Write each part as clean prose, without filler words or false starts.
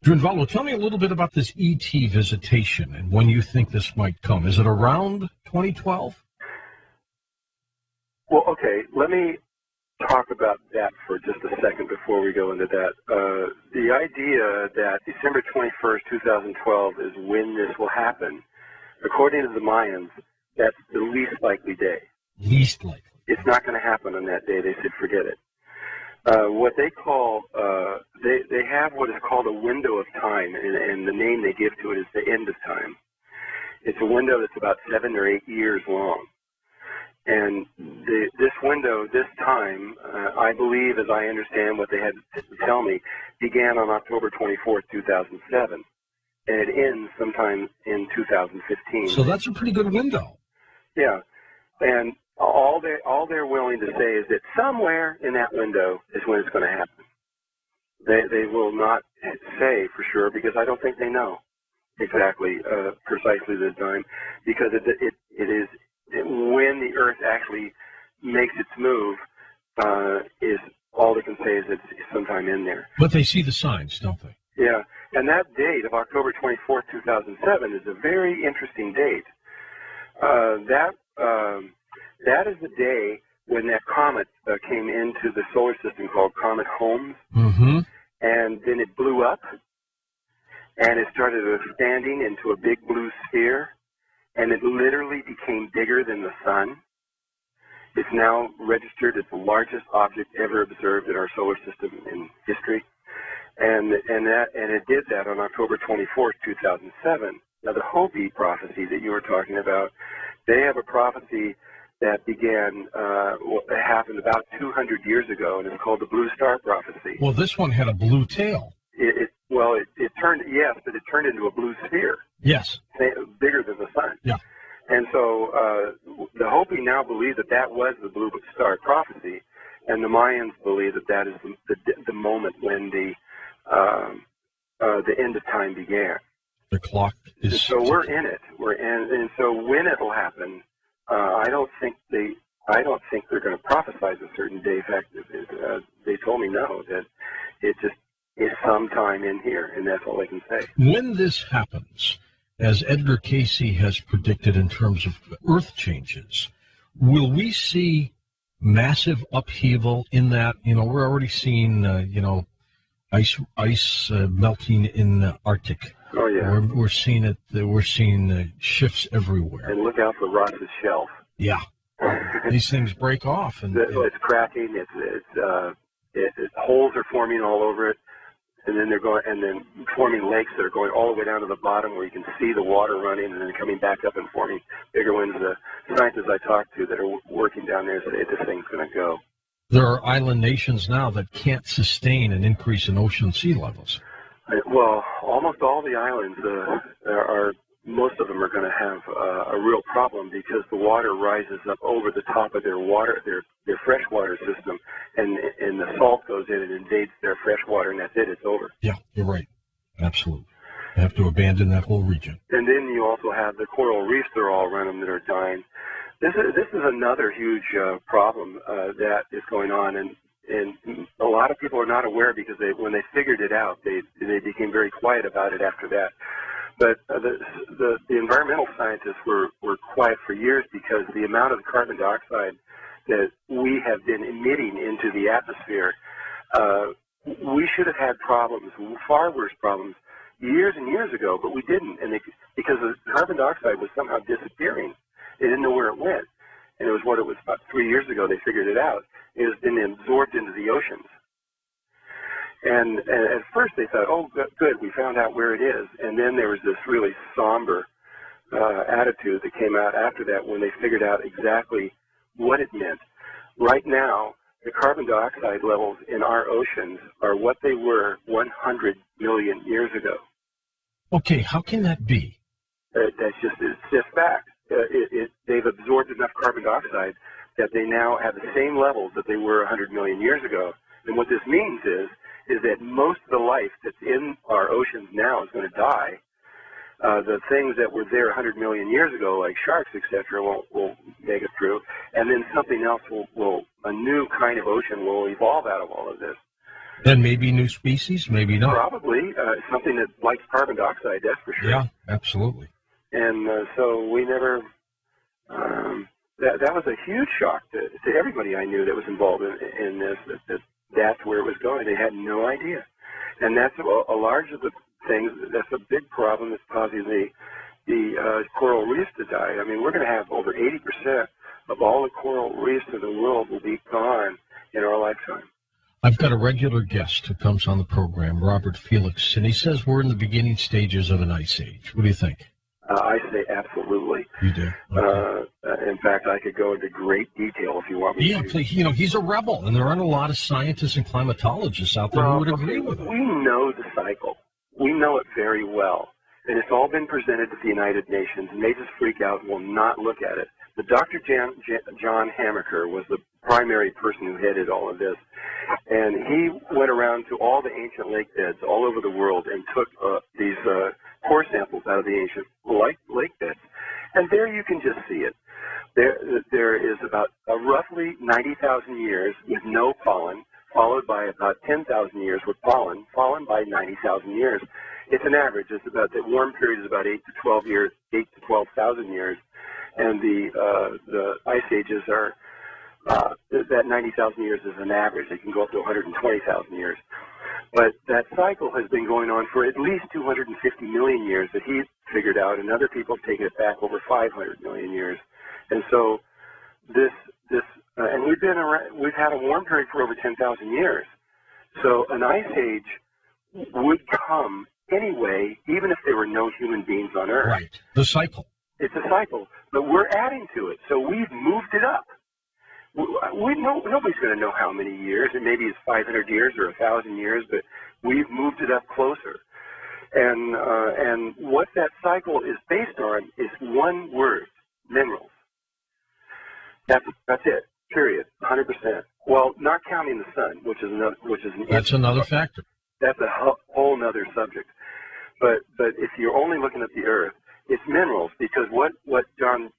Drunvalo, tell me a little bit about this ET visitation and when you think this might come. Is it around 2012? Well, okay, let me talk about that for just a second before we go into that. The idea that December 21st, 2012 is when this will happen, according to the Mayans, that's the least likely day. Least likely. It's not going to happen on that day. They said forget it. What they call, they have what is called a window of time, and the name they give to it is the end of time. It's a window that's about 7 or 8 years long. And this window, this time, I believe, as I understand what they had to tell me, began on October 24th, 2007. And it ends sometime in 2015. So that's a pretty good window. Yeah. And all they're willing to say is that somewhere in that window is when it's going to happen. They will not say for sure, because I don't think they know exactly precisely the time, because it is when the Earth actually makes its move, is all they can say is it's sometime in there. But they see the signs, don't they? Yeah, and that date of October 24th, 2007 is a very interesting date. That is the day when that comet came into the solar system called Comet Holmes, and then it blew up, and it started expanding into a big blue sphere, and it literally became bigger than the sun. It's now registered as the largest object ever observed in our solar system in history, and it did that on October 24th, 2007. Now, the Hopi prophecy that you were talking about, they have a prophecy that began, happened about 200 years ago, and it's called the Blue Star Prophecy. Well, this one had a blue tail. It turned, yes, but it turned into a blue sphere. Yes. Bigger than the sun. Yeah. And so the Hopi now believe that that was the Blue Star Prophecy, and the Mayans believe that that is the moment when the end of time began. The clock is... And so we're in it. And so when it'll happen, I don't think they're going to prophesize a certain day. In fact, they told me no, that it just is sometime in here, and that's all they can say. When this happens, as Edgar Casey has predicted in terms of Earth changes, will we see massive upheaval in that? You know, we're already seeing, ice melting in the Arctic. Oh, yeah. We're seeing it. We're seeing shifts everywhere. And look out for Ross's shelf. Yeah. These things break off. It's cracking. Holes are forming all over it. And then forming lakes that are going all the way down to the bottom where you can see the water running, and then coming back up and forming bigger ones. The scientists I talked to that are working down there say this thing's going to go. There are island nations now that can't sustain an increase in ocean sea levels. Well, almost all the islands most of them are going to have a real problem, because the water rises up over the top of their freshwater system, and the salt goes in and invades their freshwater, and that's it. It's over. Yeah, you're right. Absolutely. They have to abandon that whole region. And then you also have the coral reefs that are all around them that are dying. This is another huge problem that is going on, and a lot of people are not aware, because when they figured it out, they became very quiet about it after that. But the environmental scientists were quiet for years, because the amount of carbon dioxide that we have been emitting into the atmosphere, we should have had problems, far worse problems, years and years ago, but we didn't, because the carbon dioxide was somehow disappearing. They didn't know where it went. And it was about 3 years ago they figured it out. It has been absorbed into the oceans. And at first they thought, oh, good, we found out where it is. And then there was this really somber attitude that came out after that, when they figured out exactly what it meant. Right now, the carbon dioxide levels in our oceans are what they were 100 million years ago. Okay, how can that be? It's just fact. They've absorbed enough carbon dioxide that they now have the same levels that they were 100 million years ago. And what this means is that most of the life that's in our oceans now is going to die. The things that were there 100 million years ago, like sharks, etc., will make it through. And then something else a new kind of ocean will evolve out of all of this. And maybe new species, maybe not. Probably something that likes carbon dioxide, that's for sure. Yeah, absolutely. And so we never, that was a huge shock to everybody I knew that was involved in this, that's where it was going. They had no idea. And that's a large of the things, that's a big problem that's causing the coral reefs to die. I mean, we're going to have over 80% of all the coral reefs in the world will be gone in our lifetime. I've got a regular guest who comes on the program, Robert Felix, and he says we're in the beginning stages of an ice age. What do you think? I say absolutely. You do? Okay. In fact, I could go into great detail if you want me to. Yeah, please. You know, he's a rebel, and there aren't a lot of scientists and climatologists out there who would agree with him. We know the cycle. We know it very well. And it's all been presented to the United Nations, and they just freak out and will not look at it. But Dr. John Hamaker was the primary person who headed all of this. And he went around to all the ancient lake beds all over the world and took these core samples out of the ancient lake beds. And there you can just see it. There is about roughly 90,000 years with no pollen, followed by about 10,000 years with pollen, followed by 90,000 years. It's an average. It's about, the warm period is about 8 to 12 years, 8 to 12,000 years. And the ice ages are, that 90,000 years is an average. It can go up to 120,000 years. But that cycle has been going on for at least 250 million years that he's figured out, and other people have taken it back over 500 million years. And so and we've had a warm period for over 10,000 years. So an ice age would come anyway, even if there were no human beings on Earth. Right. The cycle. It's a cycle, but we're adding to it. So we've moved it up. Nobody's going to know how many years, and maybe it's 500 years or 1,000 years, but we've moved it up closer. And what that cycle is based on is one word: minerals. That's it. Period. 100%. Well, not counting the sun, which is another factor. That's a whole other subject. But if you're only looking at the Earth, it's minerals, because what John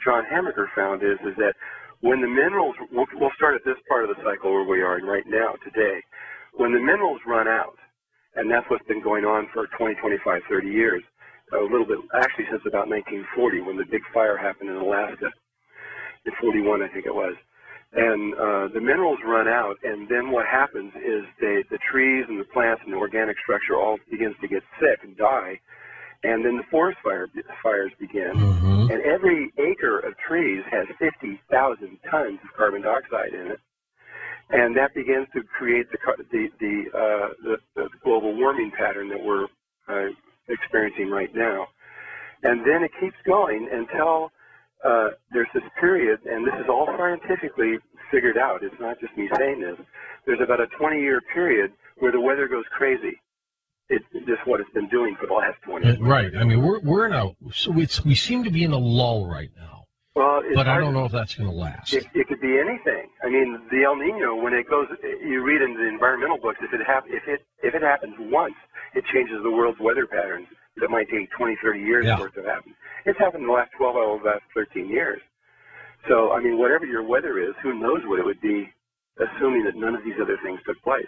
Hamaker found is that when the minerals, we'll start at this part of the cycle where we are right now today, when the minerals run out, and that's what's been going on for 20, 25, 30 years, a little bit, actually since about 1940 when the big fire happened in Alaska, in 41 I think it was. And the minerals run out, and then what happens is the trees and the plants and the organic structure all begins to get sick and die, and then the forest fires begin. Mm-hmm. And every acre of trees has 50,000 tons of carbon dioxide in it, and that begins to create the global warming pattern that we're experiencing right now. And then it keeps going until there's this period, and this is all scientifically figured out. It's not just me saying this. There's about a 20-year period where the weather goes crazy. It's just what it's been doing for the last 20 years. Right. I mean, we're in we seem to be in a lull right now. Well, but I don't know if that's going to last. It could be anything. I mean, the El Nino, when it goes, you read in the environmental books, if it happens once, it changes the world's weather patterns. That might take 20, 30 years for it to happen. It's happened in the last 12 or the last 13 years. So, I mean, whatever your weather is, who knows what it would be, assuming that none of these other things took place.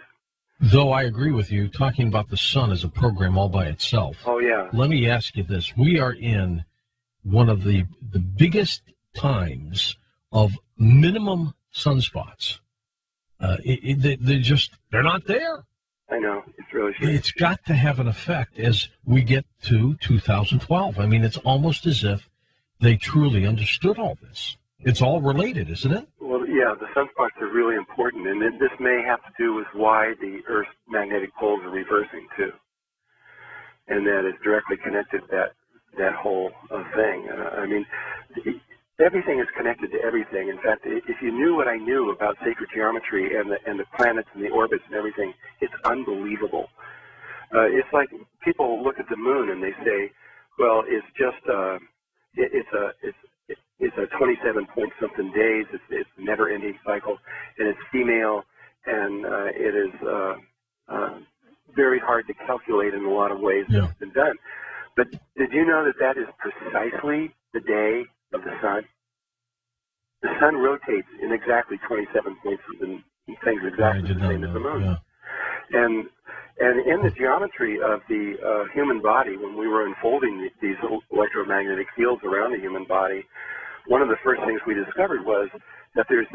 Though I agree with you, talking about the sun as a program all by itself. Oh, yeah. Let me ask you this. We are in one of the biggest times of minimum sunspots. They're not there. I know. It's really strange. It's got to have an effect as we get to 2012. I mean, it's almost as if they truly understood all this. It's all related, isn't it? Well, yeah, the sunspots are really important, and this may have to do with why the Earth's magnetic poles are reversing, too. And that is directly connected to that whole thing. I mean, everything is connected to everything. In fact, if you knew what I knew about sacred geometry and the planets and the orbits and everything, it's unbelievable. It's like people look at the moon and they say, well, it's just it's a 27 point something days. It's a never ending cycle, and it's female, and it is very hard to calculate in a lot of ways. Yeah. It's been done. But did you know that is precisely the day of the sun? The sun rotates in exactly 27 points, and things exactly the same as the moon. And in the geometry of the human body, when we were unfolding these electromagnetic fields around the human body, one of the first things we discovered was that there's